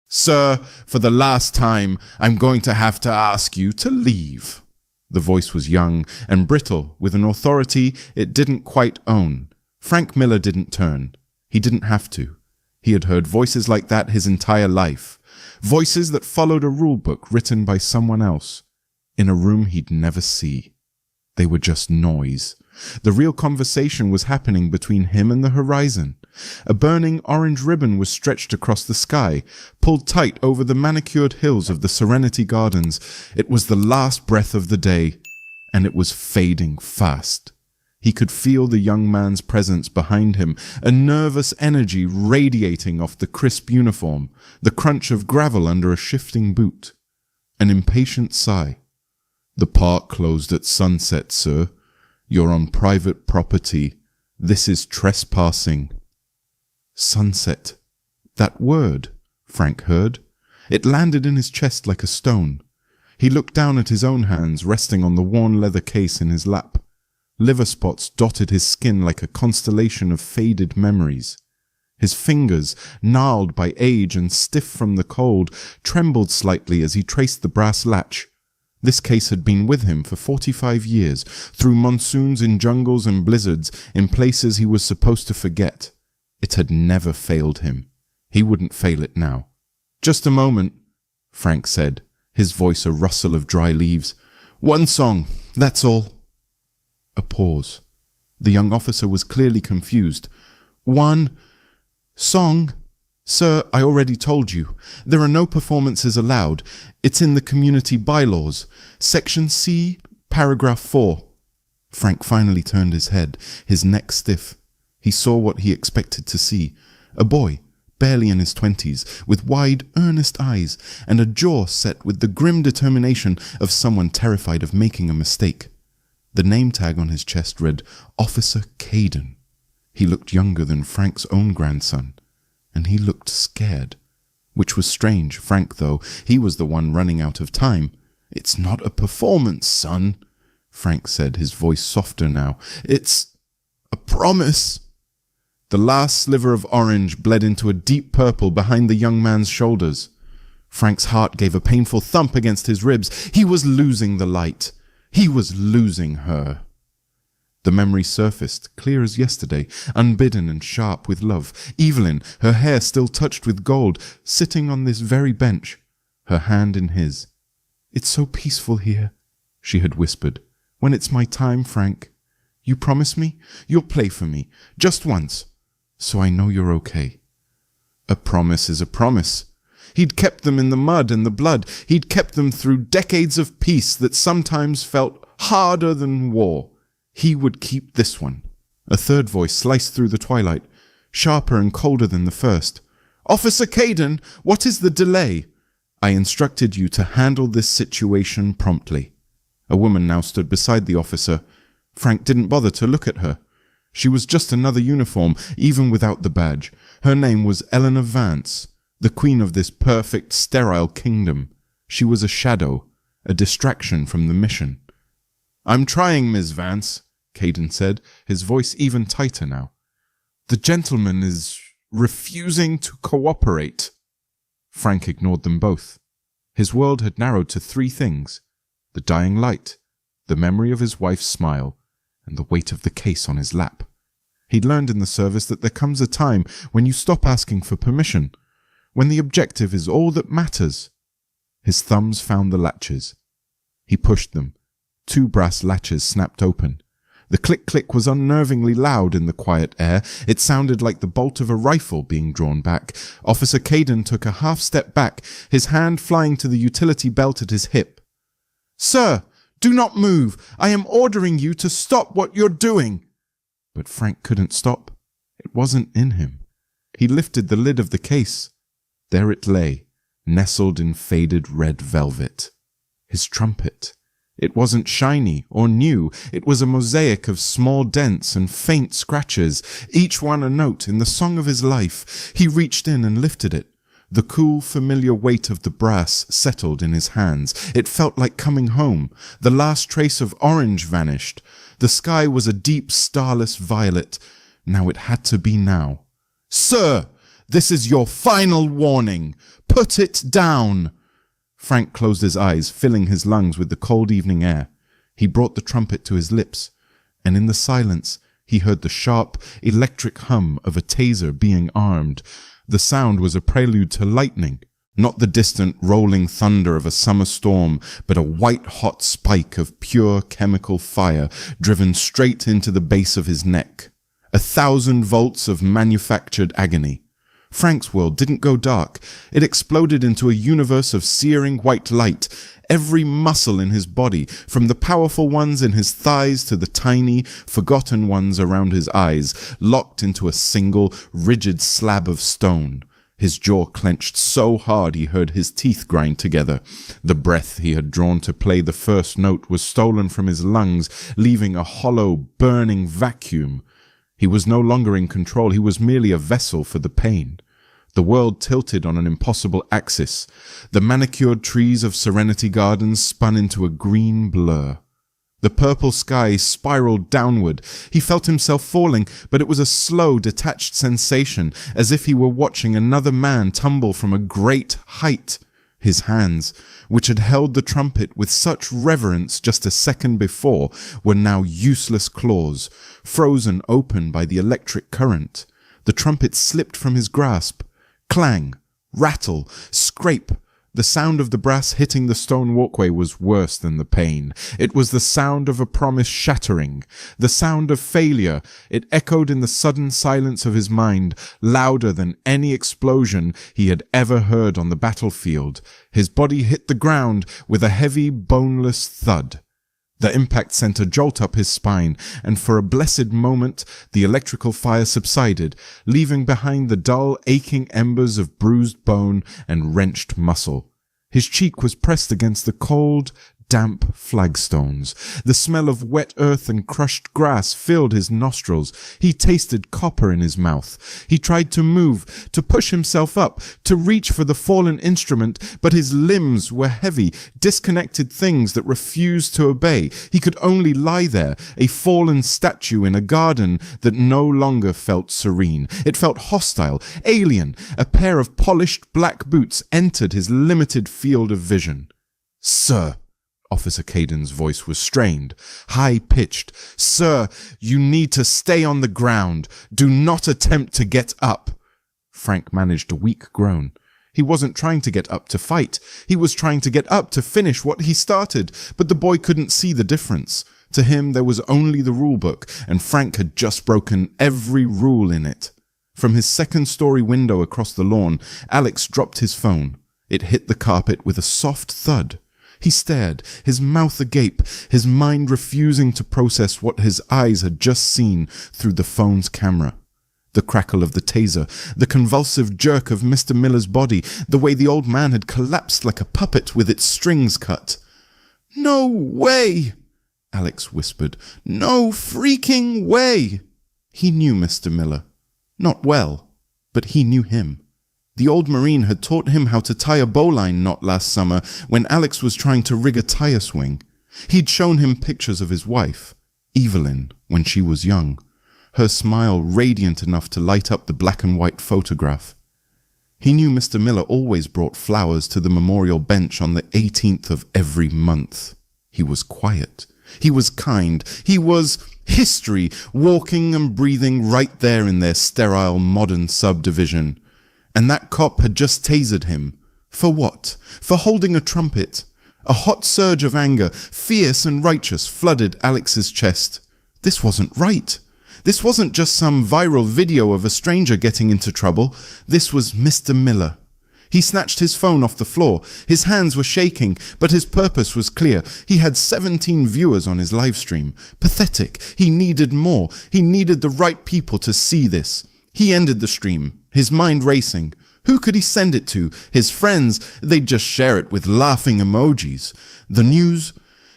"Sir, for the last time, I'm going to have to ask you to leave." The voice was young and brittle, with an authority it didn't quite own. Frank Miller didn't turn. He didn't have to. He had heard voices like that his entire life. Voices that followed a rulebook written by someone else, in a room he'd never see. They were just noise. The real conversation was happening between him and the horizon. A burning orange ribbon was stretched across the sky, pulled tight over the manicured hills of the Serenity Gardens. It was the last breath of the day, and it was fading fast. He could feel the young man's presence behind him, a nervous energy radiating off the crisp uniform, the crunch of gravel under a shifting boot. An impatient sigh. "The park closed at sunset, sir. You're on private property. This is trespassing." Sunset. That word, Frank heard. It landed in his chest like a stone. He looked down at his own hands resting on the worn leather case in his lap. Liver spots dotted his skin like a constellation of faded memories. His fingers, gnarled by age and stiff from the cold, trembled slightly as he traced the brass latch. This case had been with him for 45 years, through monsoons in jungles and blizzards, in places he was supposed to forget. It had never failed him. He wouldn't fail it now. "Just a moment," Frank said, his voice a rustle of dry leaves. "One song, that's all." A pause. The young officer was clearly confused. "One song? Sir, I already told you. There are no performances allowed. It's in the community bylaws. Section C, paragraph 4. Frank finally turned his head, his neck stiff. He saw what he expected to see. A boy, barely in his 20s, with wide, earnest eyes, and a jaw set with the grim determination of someone terrified of making a mistake. The name tag on his chest read, Officer Caden. He looked younger than Frank's own grandson, and he looked scared. Which was strange, Frank, though. He was the one running out of time. "It's not a performance, son," Frank said, his voice softer now. "It's a promise." The last sliver of orange bled into a deep purple behind the young man's shoulders. Frank's heart gave a painful thump against his ribs. He was losing the light. He was losing her. The memory surfaced, clear as yesterday, unbidden and sharp with love. Evelyn, her hair still touched with gold, sitting on this very bench, her hand in his. "It's so peaceful here," she had whispered. "When it's my time, Frank. You promise me? You'll play for me, just once, so I know you're okay." A promise is a promise. He'd kept them in the mud and the blood. He'd kept them through decades of peace that sometimes felt harder than war. He would keep this one. A third voice sliced through the twilight, sharper and colder than the first. "Officer Caden, what is the delay? I instructed you to handle this situation promptly." A woman now stood beside the officer. Frank didn't bother to look at her. She was just another uniform, even without the badge. Her name was Eleanor Vance, the queen of this perfect, sterile kingdom. She was a shadow, a distraction from the mission. "I'm trying, Miss Vance," Caden said, his voice even tighter now. "The gentleman is refusing to cooperate." Frank ignored them both. His world had narrowed to three things: the dying light, the memory of his wife's smile, and the weight of the case on his lap. He'd learned in the service that there comes a time when you stop asking for permission, when the objective is all that matters. His thumbs found the latches. He pushed them. 2 brass latches snapped open. The click-click was unnervingly loud in the quiet air. It sounded like the bolt of a rifle being drawn back. Officer Caden took a half-step back, his hand flying to the utility belt at his hip. "Sir, do not move! I am ordering you to stop what you're doing!" But Frank couldn't stop. It wasn't in him. He lifted the lid of the case. There it lay, nestled in faded red velvet. His trumpet. It wasn't shiny or new. It was a mosaic of small dents and faint scratches, each one a note in the song of his life. He reached in and lifted it. The cool, familiar weight of the brass settled in his hands. It felt like coming home. The last trace of orange vanished. The sky was a deep, starless violet. Now it had to be now. "Sir, This is your final warning. Put it down. Frank closed his eyes, filling his lungs with the cold evening air. He brought the trumpet to his lips, and in the silence he heard the sharp, electric hum of a taser being armed. The sound was a prelude to lightning, not the distant rolling thunder of a summer storm, but a white-hot spike of pure chemical fire driven straight into the base of his neck. 1,000 volts of manufactured agony. Frank's world didn't go dark. It exploded into a universe of searing white light. Every muscle in his body, from the powerful ones in his thighs to the tiny, forgotten ones around his eyes, locked into a single, rigid slab of stone. His jaw clenched so hard he heard his teeth grind together. The breath he had drawn to play the first note was stolen from his lungs, leaving a hollow, burning vacuum. He was no longer in control. He was merely a vessel for the pain. The world tilted on an impossible axis. The manicured trees of Serenity Gardens spun into a green blur. The purple sky spiraled downward. He felt himself falling, but it was a slow, detached sensation, as if he were watching another man tumble from a great height. His hands, which had held the trumpet with such reverence just a second before, were now useless claws, frozen open by the electric current. The trumpet slipped from his grasp. Clang, rattle, scrape. The sound of the brass hitting the stone walkway was worse than the pain. It was the sound of a promise shattering, the sound of failure. It echoed in the sudden silence of his mind, louder than any explosion he had ever heard on the battlefield. His body hit the ground with a heavy, boneless thud. The impact sent a jolt up his spine, and for a blessed moment the electrical fire subsided, leaving behind the dull, aching embers of bruised bone and wrenched muscle. His cheek was pressed against the cold, damp flagstones. The smell of wet earth and crushed grass filled his nostrils. He tasted copper in his mouth. He tried to move, to push himself up, to reach for the fallen instrument, but his limbs were heavy, disconnected things that refused to obey. He could only lie there, a fallen statue in a garden that no longer felt serene. It felt hostile, alien. A pair of polished black boots entered his limited field of vision. "Sir," Officer Caden's voice was strained, high-pitched. "Sir, you need to stay on the ground. Do not attempt to get up." Frank managed a weak groan. He wasn't trying to get up to fight. He was trying to get up to finish what he started, but the boy couldn't see the difference. To him, there was only the rulebook, and Frank had just broken every rule in it. From his second-story window across the lawn, Alex dropped his phone. It hit the carpet with a soft thud. He stared, his mouth agape, his mind refusing to process what his eyes had just seen through the phone's camera. The crackle of the taser, the convulsive jerk of Mr. Miller's body, the way the old man had collapsed like a puppet with its strings cut. "No way!" Alex whispered. "No freaking way!" He knew Mr. Miller. Not well, but he knew him. The old Marine had taught him how to tie a bowline knot last summer when Alex was trying to rig a tire swing. He'd shown him pictures of his wife, Evelyn, when she was young, her smile radiant enough to light up the black and white photograph. He knew Mr. Miller always brought flowers to the memorial bench on the 18th of every month. He was quiet. He was kind. He was history, walking and breathing right there in their sterile modern subdivision. And that cop had just tasered him. For what? For holding a trumpet. A hot surge of anger, fierce and righteous, flooded Alex's chest. This wasn't right. This wasn't just some viral video of a stranger getting into trouble. This was Mr. Miller. He snatched his phone off the floor. His hands were shaking, but his purpose was clear. He had 17 viewers on his live stream. Pathetic. He needed more. He needed the right people to see this. He ended the stream, his mind racing. Who could he send it to? His friends? They'd just share it with laughing emojis. The news?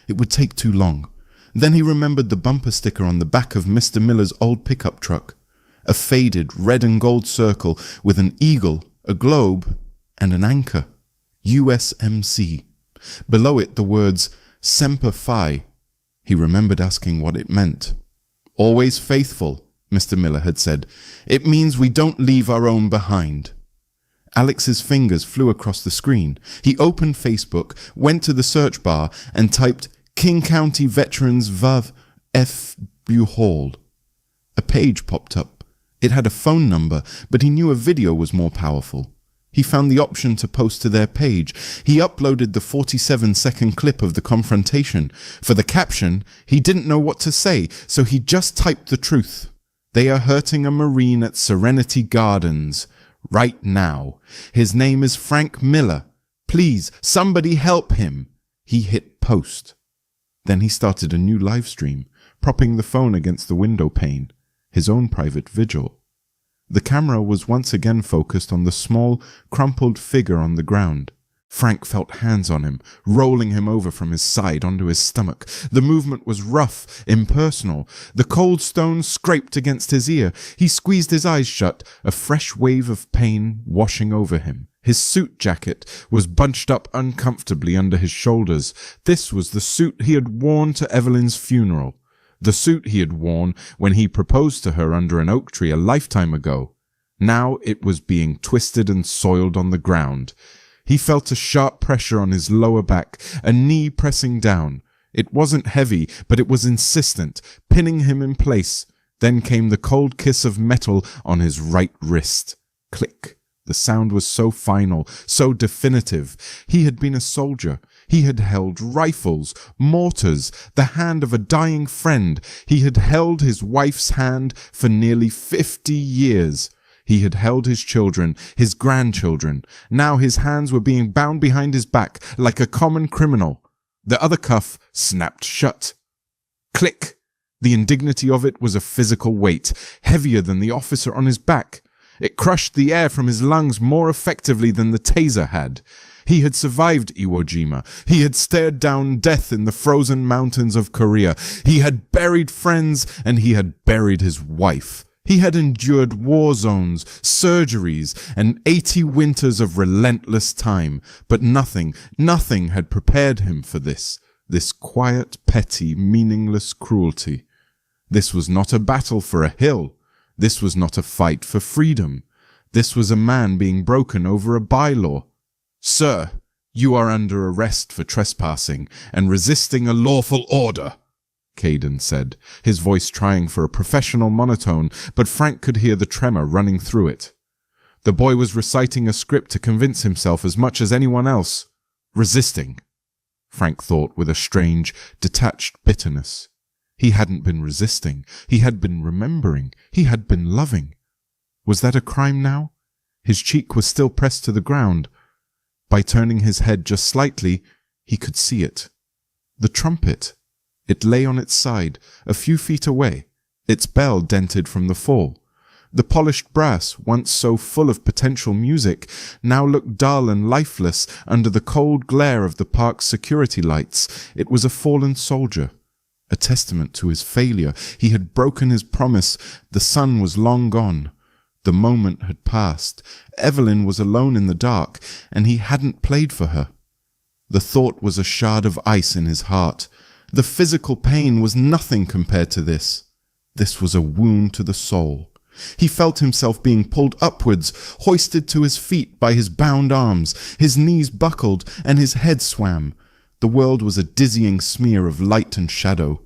It would take too long. Then he remembered the bumper sticker on the back of Mr. Miller's old pickup truck. A faded red and gold circle with an eagle, a globe, and an anchor. USMC. Below it the words Semper Fi. He remembered asking what it meant. Always faithful, Mr. Miller had said. "It means we don't leave our own behind." Alex's fingers flew across the screen. He opened Facebook, went to the search bar, and typed King County Veterans Vav F. Buhold. A page popped up. It had a phone number, but he knew a video was more powerful. He found the option to post to their page. He uploaded the 47-second clip of the confrontation. For the caption, he didn't know what to say, so he just typed the truth. "They are hurting a Marine at Serenity Gardens. Right now. His name is Frank Miller. Please, somebody help him." He hit post. Then he started a new live stream, propping the phone against the window pane, his own private vigil. The camera was once again focused on the small, crumpled figure on the ground. Frank felt hands on him, rolling him over from his side onto his stomach. The movement was rough, impersonal. The cold stone scraped against his ear. He squeezed his eyes shut, a fresh wave of pain washing over him. His suit jacket was bunched up uncomfortably under his shoulders. This was the suit he had worn to Evelyn's funeral. The suit he had worn when he proposed to her under an oak tree a lifetime ago. Now it was being twisted and soiled on the ground. He felt a sharp pressure on his lower back, a knee pressing down. It wasn't heavy, but it was insistent, pinning him in place. Then came the cold kiss of metal on his right wrist. Click. The sound was so final, so definitive. He had been a soldier. He had held rifles, mortars, the hand of a dying friend. He had held his wife's hand for nearly 50 years. He had held his children, his grandchildren. Now his hands were being bound behind his back like a common criminal. The other cuff snapped shut. Click! The indignity of it was a physical weight, heavier than the officer on his back. It crushed the air from his lungs more effectively than the taser had. He had survived Iwo Jima. He had stared down death in the frozen mountains of Korea. He had buried friends, and he had buried his wife. He had endured war zones, surgeries, and 80 winters of relentless time, but nothing had prepared him for this quiet, petty, meaningless cruelty. This was not a battle for a hill. This was not a fight for freedom. This was a man being broken over a bylaw. "Sir, you are under arrest for trespassing and resisting a lawful order," Caden said, his voice trying for a professional monotone, but Frank could hear the tremor running through it. The boy was reciting a script to convince himself as much as anyone else. Resisting, Frank thought with a strange, detached bitterness. He hadn't been resisting. He had been remembering. He had been loving. Was that a crime now? His cheek was still pressed to the ground. By turning his head just slightly, he could see it. The trumpet. It lay on its side, a few feet away, its bell dented from the fall. The polished brass, once so full of potential music, now looked dull and lifeless under the cold glare of the park's security lights. It was a fallen soldier, a testament to his failure. He had broken his promise. The sun was long gone. The moment had passed. Evelyn was alone in the dark, and he hadn't played for her. The thought was a shard of ice in his heart. The physical pain was nothing compared to this. This was a wound to the soul. He felt himself being pulled upwards, hoisted to his feet by his bound arms. His knees buckled, and his head swam. The world was a dizzying smear of light and shadow.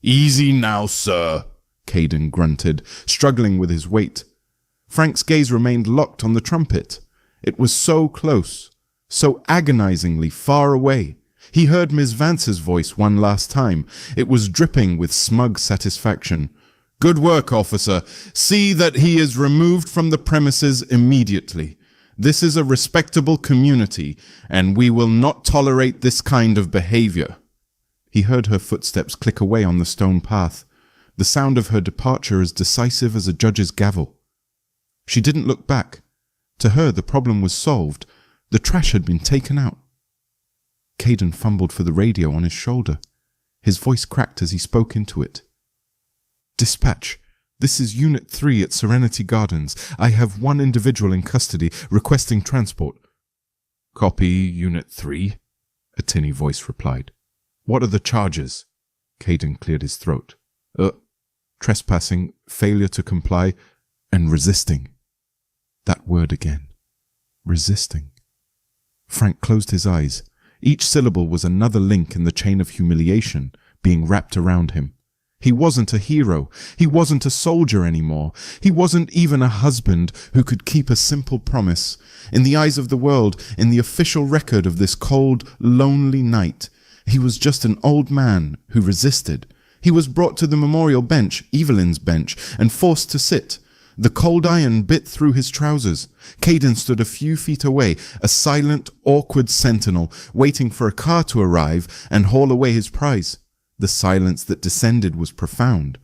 "Easy now, sir," Caden grunted, struggling with his weight. Frank's gaze remained locked on the trumpet. It was so close, so agonizingly far away. He heard Miss Vance's voice one last time. It was dripping with smug satisfaction. "Good work, officer. See that he is removed from the premises immediately. This is a respectable community, and we will not tolerate this kind of behavior." He heard her footsteps click away on the stone path, the sound of her departure as decisive as a judge's gavel. She didn't look back. To her, the problem was solved. The trash had been taken out. Caden fumbled for the radio on his shoulder. His voice cracked as he spoke into it. "Dispatch, this is Unit 3 at Serenity Gardens. I have one individual in custody requesting transport." "Copy, Unit 3, a tinny voice replied. "What are the charges?" Caden cleared his throat. trespassing, failure to comply, and resisting. That word again. Resisting. Frank closed his eyes. Each syllable was another link in the chain of humiliation being wrapped around him. He wasn't a hero. He wasn't a soldier anymore. He wasn't even a husband who could keep a simple promise. In the eyes of the world, in the official record of this cold, lonely night, he was just an old man who resisted. He was brought to the memorial bench, Evelyn's bench, and forced to sit. The cold iron bit through his trousers. Caden stood a few feet away, a silent, awkward sentinel, waiting for a car to arrive and haul away his prize. The silence that descended was profound.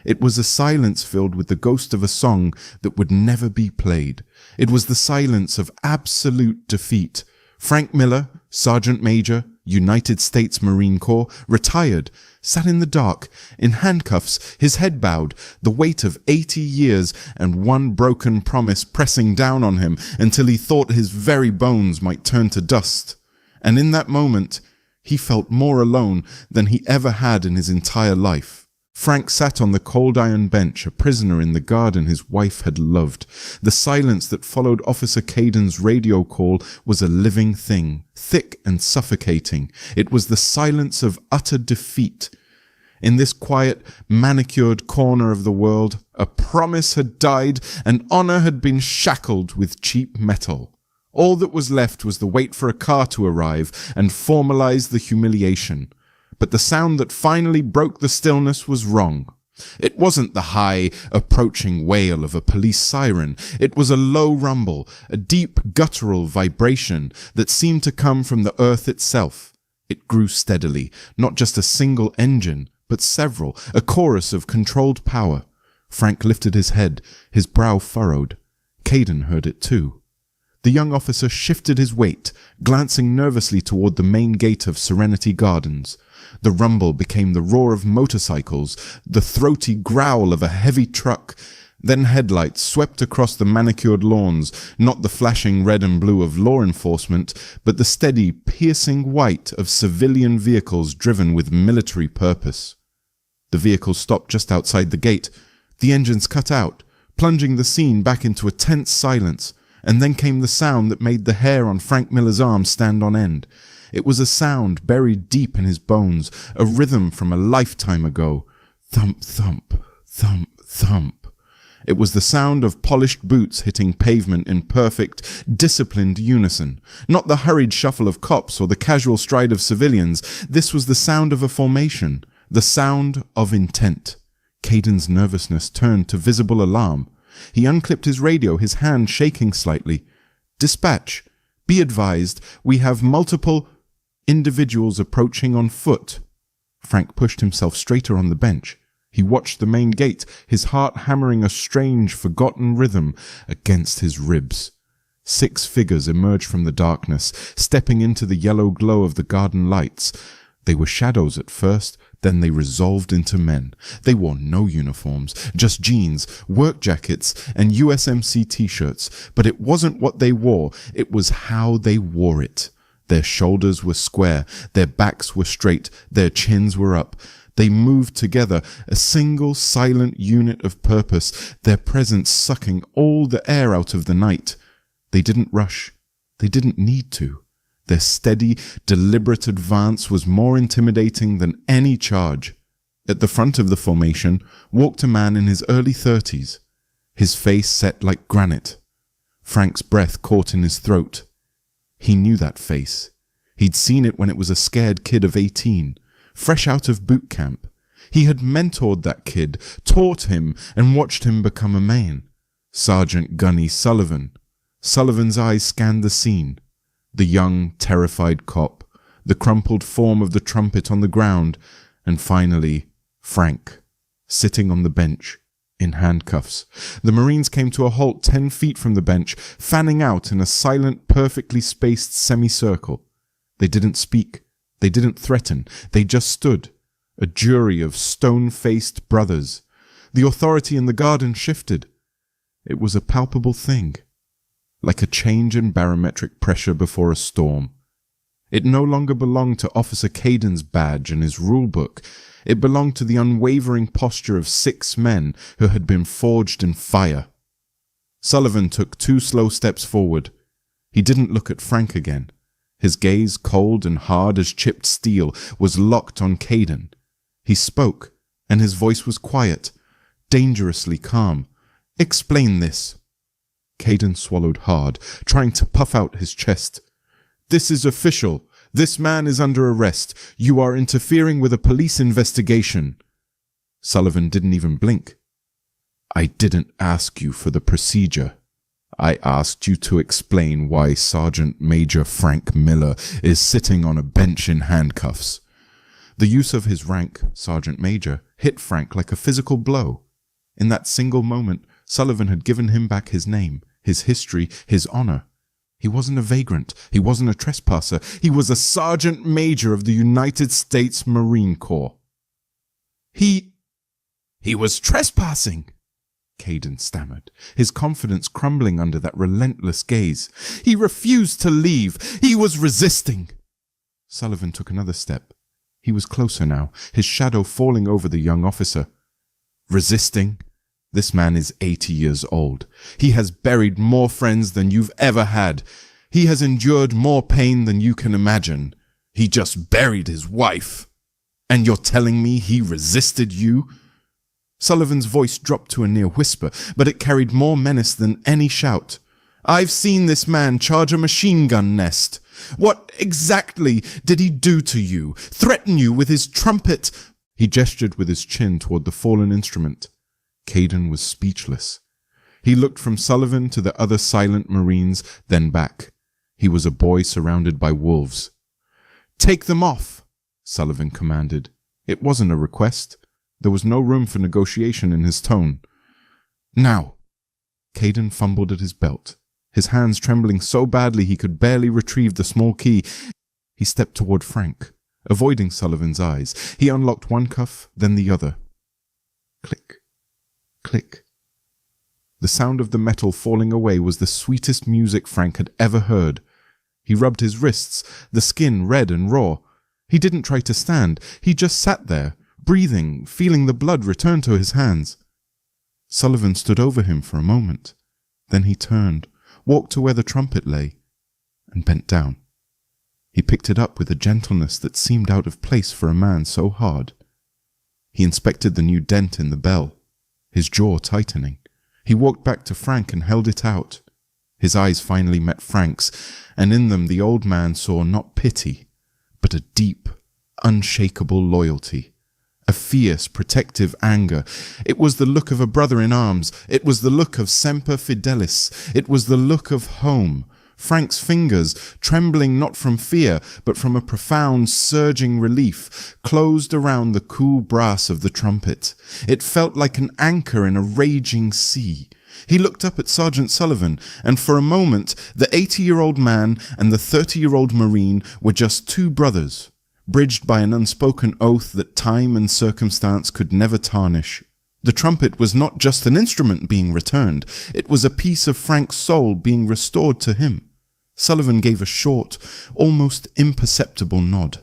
It was a silence filled with the ghost of a song that would never be played. It was the silence of absolute defeat. Frank Miller, Sergeant Major, United States Marine Corps, retired, sat in the dark, in handcuffs, his head bowed, the weight of 80 years and one broken promise pressing down on him until he thought his very bones might turn to dust. And in that moment, he felt more alone than he ever had in his entire life. Frank sat on the cold iron bench, a prisoner in the garden his wife had loved. The silence that followed Officer Caden's radio call was a living thing, thick and suffocating. It was the silence of utter defeat. In this quiet, manicured corner of the world, a promise had died and honor had been shackled with cheap metal. All that was left was the wait for a car to arrive and formalize the humiliation. But the sound that finally broke the stillness was wrong. It wasn't the high, approaching wail of a police siren. It was a low rumble, a deep, guttural vibration that seemed to come from the earth itself. It grew steadily, not just a single engine, but several, a chorus of controlled power. Frank lifted his head, his brow furrowed. Caden heard it too. The young officer shifted his weight, glancing nervously toward the main gate of Serenity Gardens. The rumble became the roar of motorcycles, the throaty growl of a heavy truck. Then headlights swept across the manicured lawns, not the flashing red and blue of law enforcement, but the steady, piercing white of civilian vehicles driven with military purpose. The vehicles stopped just outside the gate. The engines cut out, plunging the scene back into a tense silence. And then came the sound that made the hair on Frank Miller's arm stand on end. It was a sound buried deep in his bones, a rhythm from a lifetime ago. Thump, thump, thump, thump. It was the sound of polished boots hitting pavement in perfect, disciplined unison. Not the hurried shuffle of cops or the casual stride of civilians. This was the sound of a formation, the sound of intent. Caden's nervousness turned to visible alarm. He unclipped his radio, his hand shaking slightly. Dispatch, be advised, we have multiple individuals approaching on foot. Frank pushed himself straighter on the bench. He watched the main gate, his heart hammering a strange, forgotten rhythm against his ribs. 6 figures emerged from the darkness, stepping into the yellow glow of the garden lights. They were shadows at first, then they resolved into men. They wore no uniforms, just jeans, work jackets, and USMC t-shirts. But it wasn't what they wore, it was how they wore it. Their shoulders were square, their backs were straight, their chins were up. They moved together, a single silent unit of purpose, their presence sucking all the air out of the night. They didn't rush. They didn't need to. Their steady, deliberate advance was more intimidating than any charge. At the front of the formation walked a man in his early 30s, his face set like granite. Frank's breath caught in his throat. He knew that face. He'd seen it when it was a scared kid of 18, fresh out of boot camp. He had mentored that kid, taught him, and watched him become a man. Sergeant Gunny Sullivan. Sullivan's eyes scanned the scene. The young, terrified cop, the crumpled form of the trumpet on the ground, and finally, Frank, sitting on the bench, in handcuffs. The Marines came to a halt 10 feet from the bench, fanning out in a silent, perfectly spaced semicircle. They didn't speak. They didn't threaten. They just stood, a jury of stone-faced brothers. The authority in the garden shifted. It was a palpable thing. Like a change in barometric pressure before a storm. It no longer belonged to Officer Caden's badge and his rulebook. It belonged to the unwavering posture of 6 men who had been forged in fire. Sullivan took 2 slow steps forward. He didn't look at Frank again. His gaze, cold and hard as chipped steel, was locked on Caden. He spoke, and his voice was quiet, dangerously calm. "Explain this." Caden swallowed hard, trying to puff out his chest. "This is official. This man is under arrest. You are interfering with a police investigation." Sullivan didn't even blink. "I didn't ask you for the procedure. I asked you to explain why Sergeant Major Frank Miller is sitting on a bench in handcuffs." The use of his rank, Sergeant Major, hit Frank like a physical blow. In that single moment, Sullivan had given him back his name, his history, his honor. He wasn't a vagrant. He wasn't a trespasser. He was a Sergeant Major of the United States Marine Corps. He was trespassing, Caden stammered, his confidence crumbling under that relentless gaze. "He refused to leave. He was resisting." Sullivan took another step. He was closer now, his shadow falling over the young officer. "Resisting? This man is 80 years old. He has buried more friends than you've ever had. He has endured more pain than you can imagine. He just buried his wife. And you're telling me he resisted you?" Sullivan's voice dropped to a near whisper, but it carried more menace than any shout. "I've seen this man charge a machine gun nest. What exactly did he do to you? Threaten you with his trumpet?" He gestured with his chin toward the fallen instrument. Caden was speechless. He looked from Sullivan to the other silent Marines, then back. He was a boy surrounded by wolves. "Take them off," Sullivan commanded. It wasn't a request. There was no room for negotiation in his tone. "Now." Caden fumbled at his belt, his hands trembling so badly he could barely retrieve the small key. He stepped toward Frank, avoiding Sullivan's eyes. He unlocked one cuff, then the other. Click. Click. The sound of the metal falling away was the sweetest music Frank had ever heard. He rubbed his wrists, the skin red and raw. He didn't try to stand. He just sat there, breathing, feeling the blood return to his hands. Sullivan stood over him for a moment. Then he turned, walked to where the trumpet lay, and bent down. He picked it up with a gentleness that seemed out of place for a man so hard. He inspected the new dent in the bell, his jaw tightening. He walked back to Frank and held it out. His eyes finally met Frank's, and in them the old man saw not pity, but a deep, unshakable loyalty, a fierce, protective anger. It was the look of a brother in arms. It was the look of Semper Fidelis. It was the look of home. Frank's fingers, trembling not from fear, but from a profound, surging relief, closed around the cool brass of the trumpet. It felt like an anchor in a raging sea. He looked up at Sergeant Sullivan, and for a moment, the 80-year-old man and the 30-year-old Marine were just 2 brothers, bridged by an unspoken oath that time and circumstance could never tarnish. The trumpet was not just an instrument being returned. It was a piece of Frank's soul being restored to him. Sullivan gave a short, almost imperceptible nod.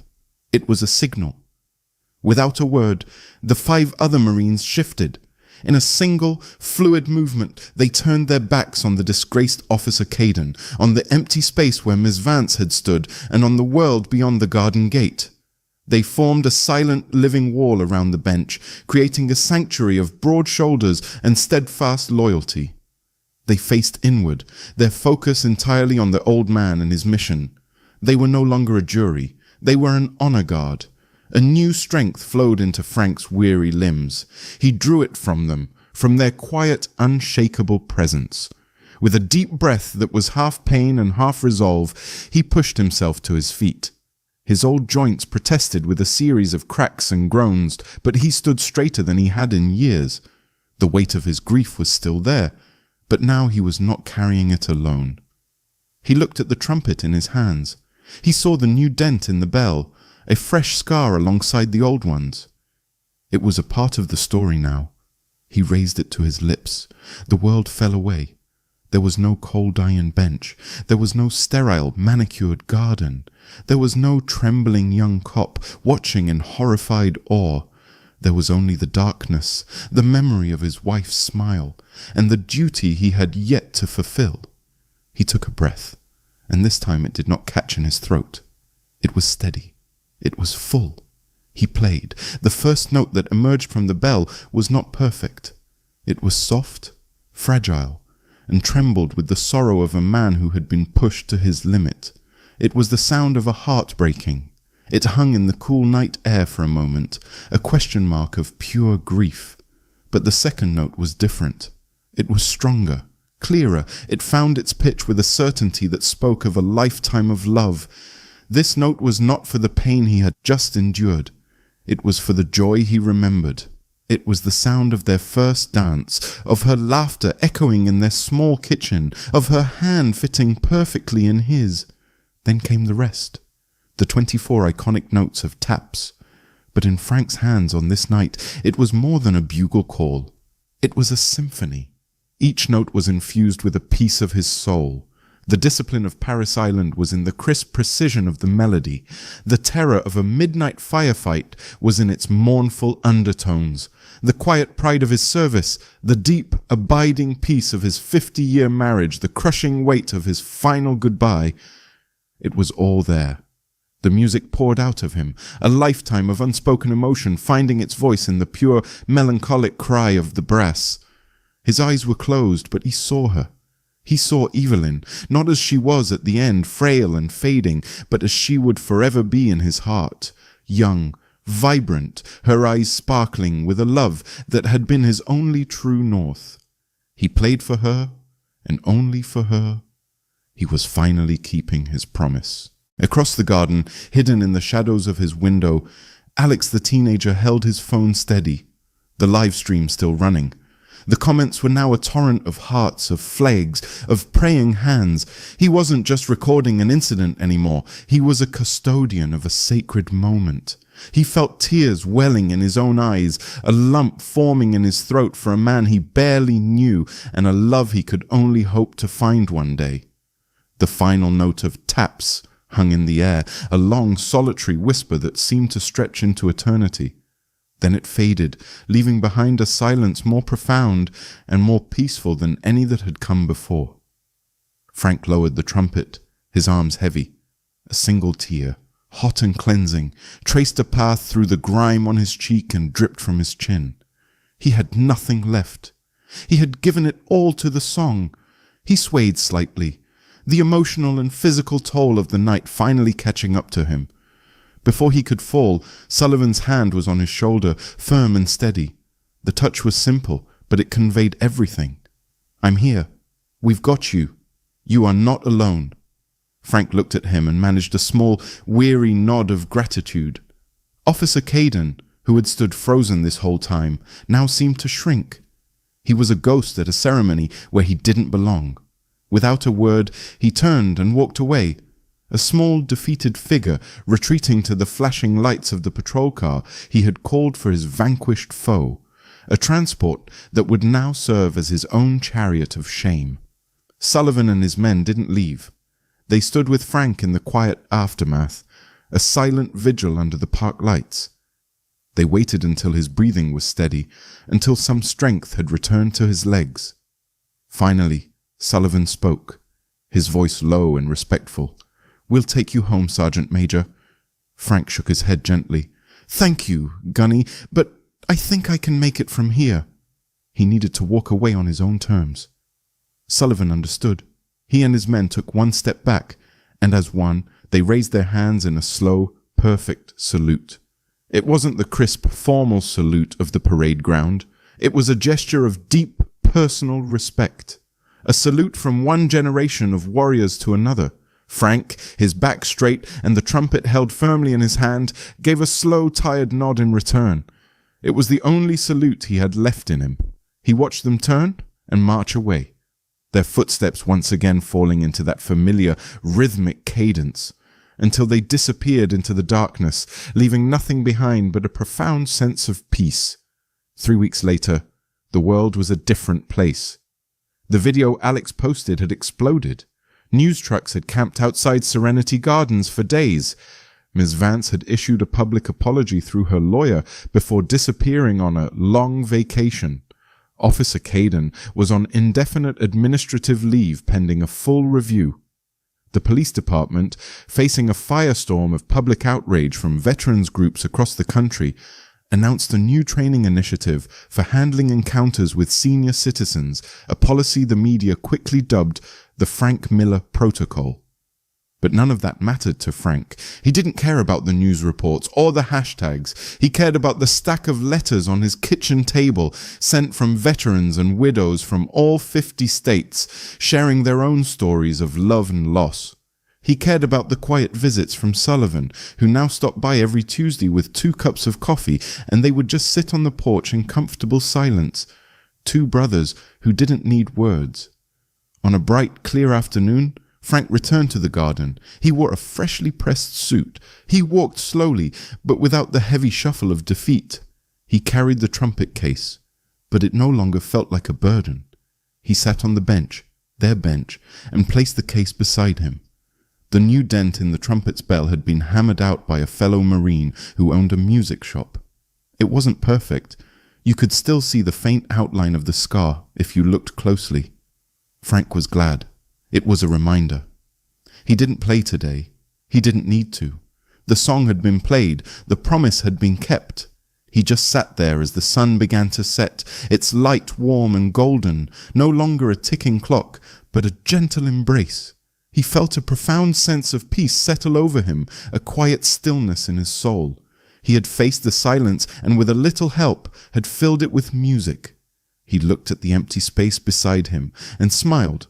It was a signal. Without a word, the 5 other Marines shifted. In a single, fluid movement, they turned their backs on the disgraced Officer Caden, on the empty space where Miss Vance had stood, and on the world beyond the garden gate. They formed a silent, living wall around the bench, creating a sanctuary of broad shoulders and steadfast loyalty. They faced inward, their focus entirely on the old man and his mission. They were no longer a jury. They were an honor guard. A new strength flowed into Frank's weary limbs. He drew it from them, from their quiet, unshakable presence. With a deep breath that was half pain and half resolve, he pushed himself to his feet. His old joints protested with a series of cracks and groans, but he stood straighter than he had in years. The weight of his grief was still there, but now he was not carrying it alone. He looked at the trumpet in his hands. He saw the new dent in the bell, a fresh scar alongside the old ones. It was a part of the story now. He raised it to his lips. The world fell away. There was no cold iron bench. There was no sterile, manicured garden. There was no trembling young cop watching in horrified awe. There was only the darkness, the memory of his wife's smile, and the duty he had yet to fulfill. He took a breath, and this time it did not catch in his throat. It was steady. It was full. He played. The first note that emerged from the bell was not perfect. It was soft, fragile, and trembled with the sorrow of a man who had been pushed to his limit. It was the sound of a heart breaking. It hung in the cool night air for a moment, a question mark of pure grief. But the second note was different. It was stronger, clearer. It found its pitch with a certainty that spoke of a lifetime of love. This note was not for the pain he had just endured. It was for the joy he remembered. It was the sound of their first dance, of her laughter echoing in their small kitchen, of her hand fitting perfectly in his. Then came the rest, the 24 iconic notes of taps. But in Frank's hands on this night, it was more than a bugle call. It was a symphony. Each note was infused with a piece of his soul. The discipline of Paris Island was in the crisp precision of the melody. The terror of a midnight firefight was in its mournful undertones. The quiet pride of his service, the deep, abiding peace of his 50-year marriage, the crushing weight of his final goodbye. It was all there. The music poured out of him, a lifetime of unspoken emotion finding its voice in the pure, melancholic cry of the brass. His eyes were closed, but he saw her. He saw Evelyn, not as she was at the end, frail and fading, but as she would forever be in his heart, young, vibrant, her eyes sparkling with a love that had been his only true north. He played for her, and only for her. He was finally keeping his promise. Across the garden, hidden in the shadows of his window, Alex the teenager held his phone steady, the live stream still running. The comments were now a torrent of hearts, of flags, of praying hands. He wasn't just recording an incident anymore. He was a custodian of a sacred moment. He felt tears welling in his own eyes, a lump forming in his throat for a man he barely knew, and a love he could only hope to find one day. The final note of taps hung in the air, a long solitary whisper that seemed to stretch into eternity. Then it faded, leaving behind a silence more profound and more peaceful than any that had come before. Frank lowered the trumpet, his arms heavy. A single tear, hot and cleansing, traced a path through the grime on his cheek and dripped from his chin. He had nothing left. He had given it all to the song. He swayed slightly, the emotional and physical toll of the night finally catching up to him. Before he could fall, Sullivan's hand was on his shoulder, firm and steady. The touch was simple, but it conveyed everything. "I'm here. We've got you. You are not alone." Frank looked at him and managed a small, weary nod of gratitude. Officer Caden, who had stood frozen this whole time, now seemed to shrink. He was a ghost at a ceremony where he didn't belong. Without a word, he turned and walked away. A small, defeated figure retreating to the flashing lights of the patrol car he had called for his vanquished foe, a transport that would now serve as his own chariot of shame. Sullivan and his men didn't leave. They stood with Frank in the quiet aftermath, a silent vigil under the park lights. They waited until his breathing was steady, until some strength had returned to his legs. Finally, Sullivan spoke, his voice low and respectful. "We'll take you home, Sergeant Major." Frank shook his head gently. "Thank you, Gunny, but I think I can make it from here." He needed to walk away on his own terms. Sullivan understood. He and his men took one step back, and as one, they raised their hands in a slow, perfect salute. It wasn't the crisp, formal salute of the parade ground. It was a gesture of deep, personal respect. A salute from one generation of warriors to another. Frank, his back straight and the trumpet held firmly in his hand, gave a slow, tired nod in return. It was the only salute he had left in him. He watched them turn and march away, their footsteps once again falling into that familiar, rhythmic cadence, until they disappeared into the darkness, leaving nothing behind but a profound sense of peace. 3 weeks later, the world was a different place. The video Alex posted had exploded. News trucks had camped outside Serenity Gardens for days. Ms. Vance had issued a public apology through her lawyer before disappearing on a long vacation. Officer Caden was on indefinite administrative leave pending a full review. The police department, facing a firestorm of public outrage from veterans groups across the country, announced a new training initiative for handling encounters with senior citizens, a policy the media quickly dubbed the Frank Miller Protocol. But none of that mattered to Frank. He didn't care about the news reports or the hashtags. He cared about the stack of letters on his kitchen table sent from veterans and widows from all 50 states, sharing their own stories of love and loss. He cared about the quiet visits from Sullivan, who now stopped by every Tuesday with 2 cups of coffee, and they would just sit on the porch in comfortable silence. 2 brothers who didn't need words. On a bright, clear afternoon, Frank returned to the garden. He wore a freshly pressed suit. He walked slowly, but without the heavy shuffle of defeat. He carried the trumpet case, but it no longer felt like a burden. He sat on the bench, their bench, and placed the case beside him. The new dent in the trumpet's bell had been hammered out by a fellow Marine who owned a music shop. It wasn't perfect. You could still see the faint outline of the scar if you looked closely. Frank was glad. It was a reminder. He didn't play today. He didn't need to. The song had been played. The promise had been kept. He just sat there as the sun began to set, its light warm and golden, no longer a ticking clock, but a gentle embrace. He felt a profound sense of peace settle over him, a quiet stillness in his soul. He had faced the silence and with a little help had filled it with music. He looked at the empty space beside him and smiled.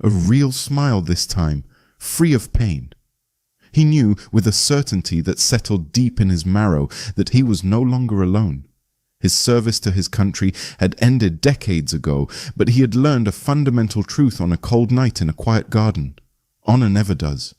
A real smile this time, free of pain. He knew with a certainty that settled deep in his marrow that he was no longer alone. His service to his country had ended decades ago, but he had learned a fundamental truth on a cold night in a quiet garden. Honor never does.